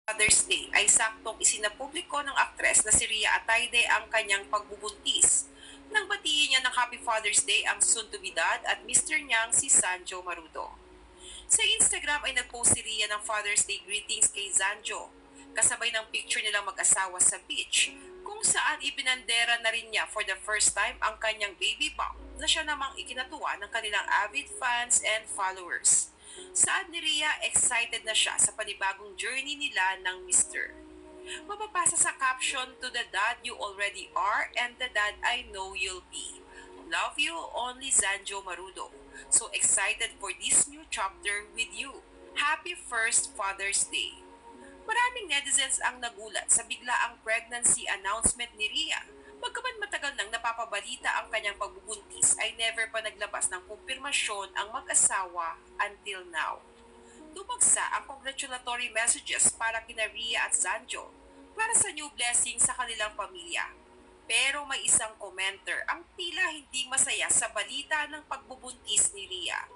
Father's Day ay saktong isinapubliko ng aktres na si Rhea Atayde ang kanyang pagbubuntis. Nang batiin niya ng Happy Father's Day ang soon-to-be dad at Mr. niyang si Sanjo Marudo. Sa Instagram ay nagpost si Rhea ng Father's Day greetings kay Sanjo, kasabay ng picture nilang mag-asawa sa beach, kung saan ipinandera na rin niya for the first time ang kanyang baby bump na siya namang ikinatuwa ng kanilang avid fans and followers. Saad ni Rhea, excited na siya sa panibagong journey nila ng Mr. Mapapasa sa caption, "To the dad you already are and the dad I know you'll be. Love you, only Sanjo Marudo. So excited for this new chapter with you. Happy first Father's Day." Maraming netizens ang nagulat sa biglaang pregnancy announcement ni Rhea. Pagkaman matagal nang napapabalita ang kanyang pagbubuntis ay never pa naglabas ng kumpirmasyon ang mag-asawa until now. Dumagsa ang congratulatory messages para kina Rhea at Sanjo para sa new blessing sa kanilang pamilya. Pero may isang commenter ang tila hindi masaya sa balita ng pagbubuntis ni Rhea.